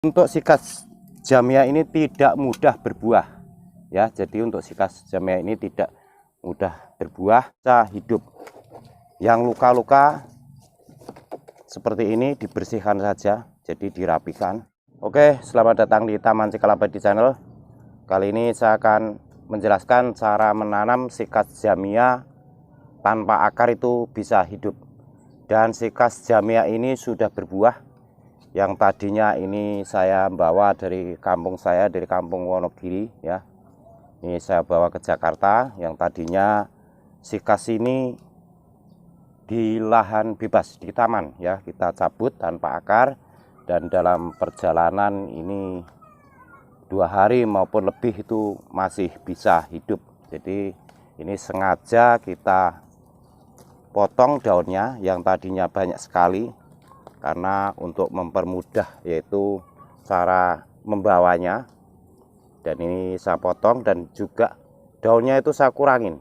Untuk sikas jamia ini tidak mudah berbuah ya. Jadi untuk sikas jamia ini tidak mudah berbuah, bisa hidup. Yang luka-luka seperti ini dibersihkan saja, jadi dirapikan. Oke, selamat datang di Taman Cikalabadi Channel. Kali ini saya akan menjelaskan cara menanam sikas jamia tanpa akar itu bisa hidup. Dan sikas jamia ini sudah berbuah. Yang tadinya ini saya bawa dari kampung saya, dari kampung Wonogiri ya. Ini saya bawa ke Jakarta. Yang tadinya sikas ini di lahan bebas di taman ya, kita cabut tanpa akar, dan dalam perjalanan ini 2 hari maupun lebih itu masih bisa hidup. Jadi ini sengaja kita potong daunnya yang tadinya banyak sekali, karena untuk mempermudah yaitu cara membawanya. Dan ini saya potong dan juga daunnya itu saya kurangin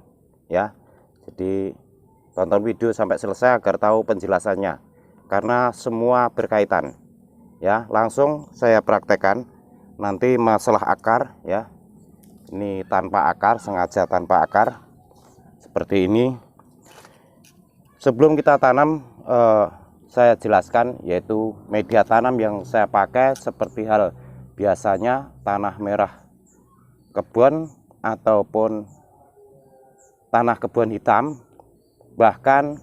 ya. Jadi tonton video sampai selesai agar tahu penjelasannya, karena semua berkaitan ya. Langsung saya praktekkan nanti masalah akar ya. Ini tanpa akar, sengaja tanpa akar seperti ini. Sebelum kita tanam saya jelaskan yaitu media tanam yang saya pakai, seperti hal biasanya tanah merah kebun ataupun tanah kebun hitam. Bahkan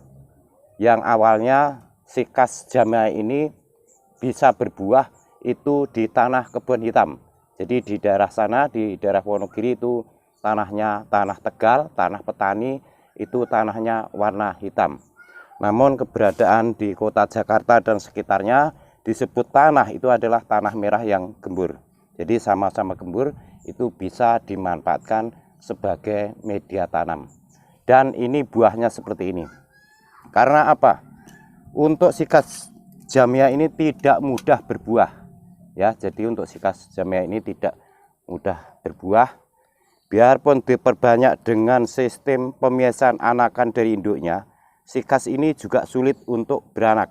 yang awalnya sikas jamia ini bisa berbuah itu di tanah kebun hitam. Jadi di daerah sana, di daerah Wonogiri itu tanahnya tanah Tegal, tanah petani, itu tanahnya warna hitam. Namun keberadaan di kota Jakarta dan sekitarnya disebut tanah itu adalah tanah merah yang gembur. Jadi sama-sama gembur, itu bisa dimanfaatkan sebagai media tanam. Dan ini buahnya seperti ini. Karena apa? Untuk sikas jamia ini tidak mudah berbuah ya. Jadi untuk sikas jamia ini tidak mudah berbuah. Biarpun diperbanyak dengan sistem pemisahan anakan dari induknya, sikas ini juga sulit untuk beranak.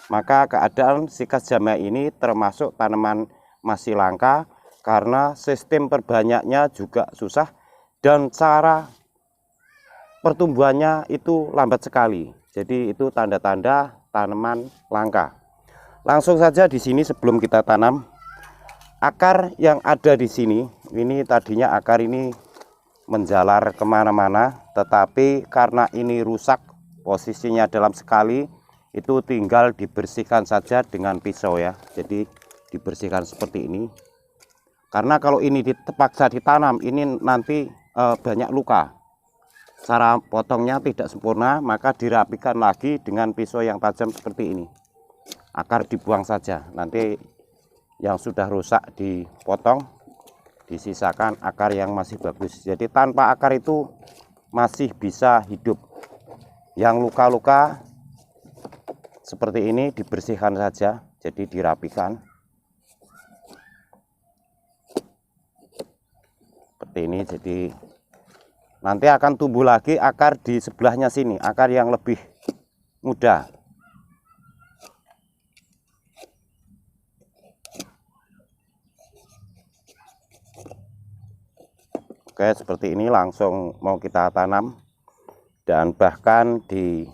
Maka keadaan sikas jamia ini termasuk tanaman masih langka, karena sistem perbanyaknya juga susah dan cara pertumbuhannya itu lambat sekali. Jadi itu tanda-tanda tanaman langka. Langsung saja di sini sebelum kita tanam, akar yang ada di sini, ini tadinya akar ini menjalar kemana-mana, tetapi karena ini rusak, posisinya dalam sekali, itu tinggal dibersihkan saja dengan pisau ya. Jadi dibersihkan seperti ini, karena kalau ini dipaksa ditanam ini nanti banyak luka. Cara potongnya tidak sempurna, maka dirapikan lagi dengan pisau yang tajam seperti ini. Akar dibuang saja, nanti yang sudah rusak dipotong, disisakan akar yang masih bagus. Jadi tanpa akar itu masih bisa hidup. Yang luka-luka seperti ini dibersihkan saja, jadi dirapikan seperti ini. Jadi nanti akan tumbuh lagi akar di sebelahnya sini, akar yang lebih muda. Oke, seperti ini langsung mau kita tanam. Dan bahkan di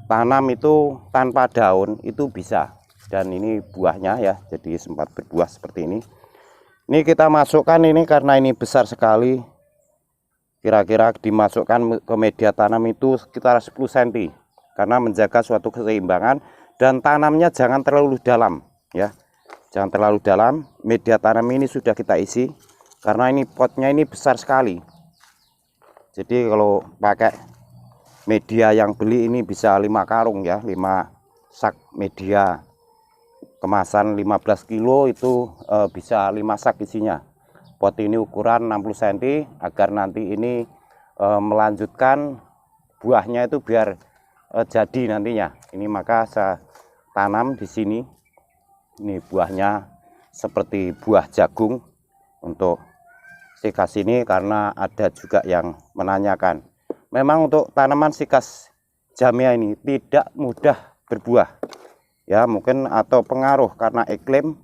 tanam itu tanpa daun itu bisa. Dan ini buahnya ya, jadi sempat berbuah seperti ini. Ini kita masukkan ini karena ini besar sekali. Kira-kira dimasukkan ke media tanam itu sekitar 10 cm. Karena menjaga suatu keseimbangan, dan tanamnya jangan terlalu dalam ya. Jangan terlalu dalam. Media tanam ini sudah kita isi, karena ini potnya ini besar sekali. Jadi kalau pakai media yang beli ini bisa 5 karung ya, 5 sak media kemasan 15 kilo itu bisa 5 sak isinya. Pot ini ukuran 60 cm agar nanti ini melanjutkan buahnya itu biar jadi nantinya. Ini maka saya tanam di sini. Ini buahnya seperti buah jagung untuk sikas ini, karena ada juga yang menanyakan. Memang untuk tanaman sikas jamia ini tidak mudah berbuah ya, mungkin atau pengaruh karena iklim,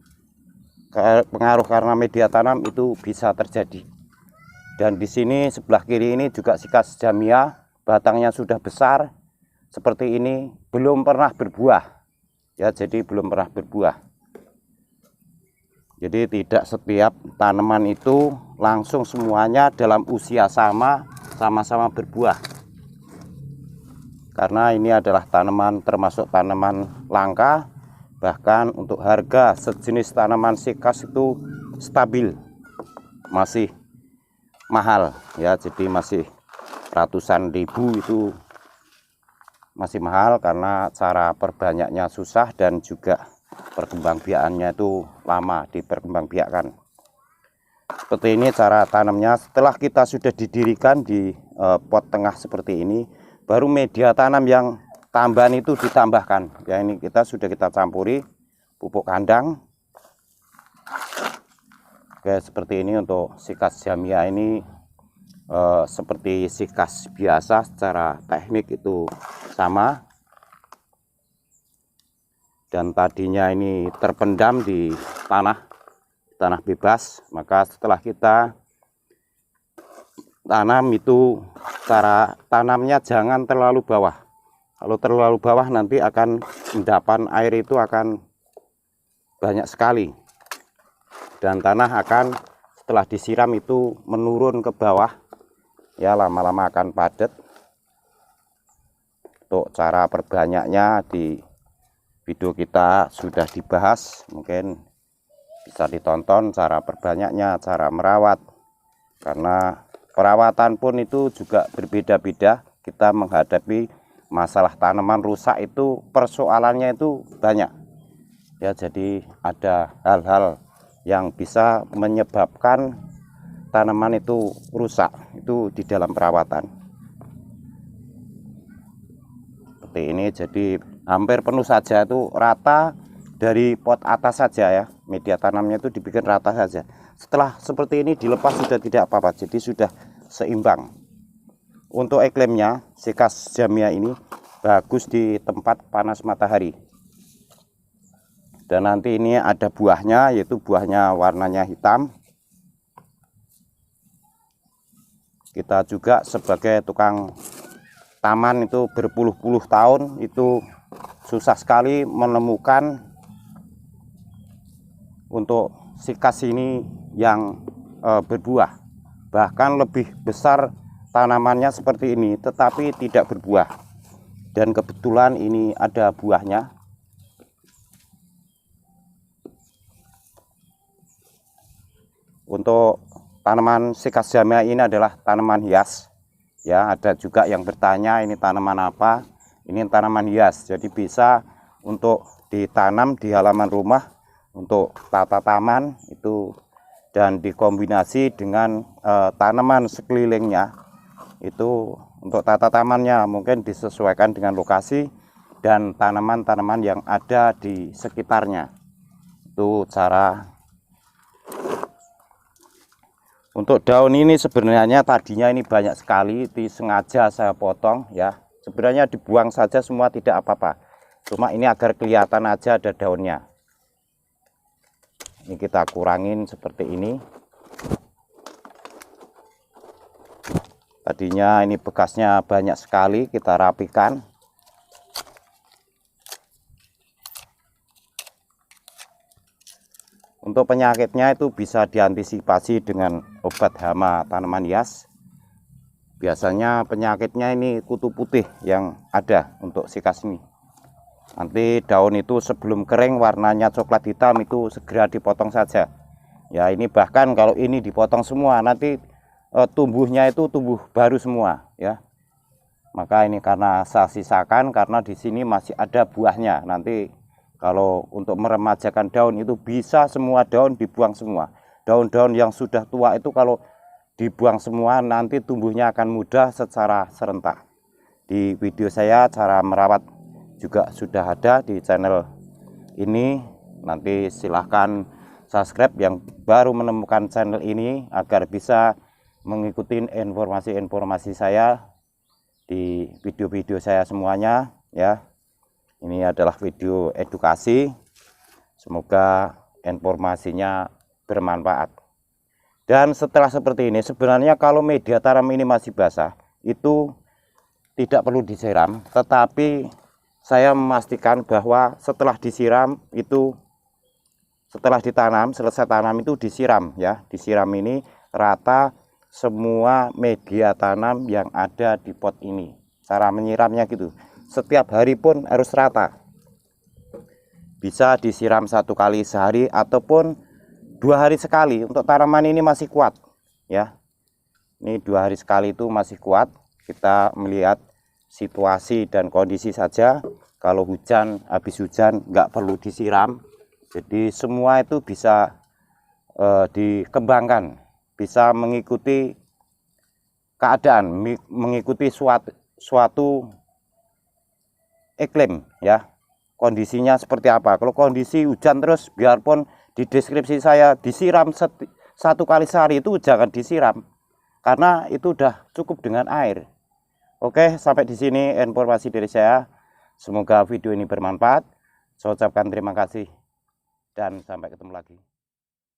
pengaruh karena media tanam itu bisa terjadi. Dan di sini sebelah kiri ini juga sikas jamia, batangnya sudah besar seperti ini, belum pernah berbuah ya, jadi belum pernah berbuah. Jadi tidak setiap tanaman itu langsung semuanya dalam usia sama-sama berbuah, karena ini adalah tanaman termasuk tanaman langka. Bahkan untuk harga sejenis tanaman sikas itu stabil, masih mahal ya, jadi masih ratusan ribu, itu masih mahal karena cara perbanyaknya susah dan juga perkembangbiakannya itu lama diperkembangbiakkan. Seperti ini cara tanamnya. Setelah kita sudah didirikan di pot tengah seperti ini, baru media tanam yang tambahan itu ditambahkan ya. Ini kita campuri pupuk kandang. Oke, seperti ini untuk sikas jamia ini. Seperti sikas biasa, secara teknik itu sama, dan tadinya ini terpendam di tanah bebas. Maka setelah kita tanam itu, cara tanamnya jangan terlalu bawah. Kalau terlalu bawah nanti akan endapan air itu akan banyak sekali, dan tanah akan setelah disiram itu menurun ke bawah ya, lama-lama akan padat. Untuk cara perbanyaknya di video kita sudah dibahas, mungkin bisa ditonton cara perbanyaknya, cara merawat, karena perawatan pun itu juga berbeda-beda. Kita menghadapi masalah tanaman rusak itu persoalannya itu banyak ya, jadi ada hal-hal yang bisa menyebabkan tanaman itu rusak itu di dalam perawatan. Seperti ini, jadi hampir penuh saja, itu rata dari pot atas saja ya, media tanamnya itu dibikin rata saja. Setelah seperti ini dilepas sudah tidak apa-apa, jadi sudah seimbang. Untuk iklimnya sikas jamia ini bagus di tempat panas matahari. Dan nanti ini ada buahnya, yaitu buahnya warnanya hitam. Kita juga sebagai tukang taman itu berpuluh-puluh tahun itu susah sekali menemukan untuk sikas ini yang berbuah. Bahkan lebih besar tanamannya seperti ini tetapi tidak berbuah, dan kebetulan ini ada buahnya. Untuk tanaman sikas jamia ini adalah tanaman hias ya. Ada juga yang bertanya ini tanaman apa. Ini tanaman hias, jadi bisa untuk ditanam di halaman rumah untuk tata taman itu, dan dikombinasi dengan tanaman sekelilingnya itu. Untuk tata tamannya mungkin disesuaikan dengan lokasi dan tanaman-tanaman yang ada di sekitarnya. Itu cara. Untuk daun ini sebenarnya tadinya ini banyak sekali, sengaja saya potong ya. Sebenarnya dibuang saja semua tidak apa-apa, cuma ini agar kelihatan aja ada daunnya. Ini kita kurangin seperti ini. Tadinya ini bekasnya banyak sekali, kita rapikan. Untuk penyakitnya itu bisa diantisipasi dengan obat hama tanaman hias. Biasanya penyakitnya ini kutu putih yang ada untuk sikas ini. Nanti daun itu sebelum kering warnanya coklat hitam itu segera dipotong saja. Ya, ini bahkan kalau ini dipotong semua nanti tumbuhnya itu tumbuh baru semua ya. Maka ini karena saya sisakan karena di sini masih ada buahnya. Nanti kalau untuk meremajakan daun itu bisa semua daun dibuang semua. Daun-daun yang sudah tua itu kalau dibuang semua nanti tumbuhnya akan mudah secara serentak. Di video saya cara merawat juga sudah ada di channel ini. Nanti silahkan subscribe yang baru menemukan channel ini agar bisa mengikuti informasi-informasi saya di video-video saya semuanya ya. Ini adalah video edukasi, semoga informasinya bermanfaat. Dan setelah seperti ini, sebenarnya kalau media tanam ini masih basah, itu tidak perlu disiram, tetapi saya memastikan bahwa setelah disiram itu, setelah ditanam, selesai tanam itu disiram ya. Disiram ini rata semua media tanam yang ada di pot ini. Cara menyiramnya gitu, setiap hari pun harus rata. Bisa disiram 1 kali sehari ataupun 2 hari sekali. Untuk tanaman ini masih kuat ya. Ini 2 hari sekali itu masih kuat. Kita melihat situasi dan kondisi saja. Kalau hujan, habis hujan nggak perlu disiram. Jadi semua itu bisa dikembangkan, bisa mengikuti keadaan, mengikuti suatu iklim ya. Kondisinya seperti apa. Kalau kondisi hujan terus, biarpun di deskripsi saya disiram 1 kali sehari, itu jangan disiram karena itu udah cukup dengan air. Oke, sampai di sini informasi dari saya. Semoga video ini bermanfaat. Saya ucapkan terima kasih dan sampai ketemu lagi.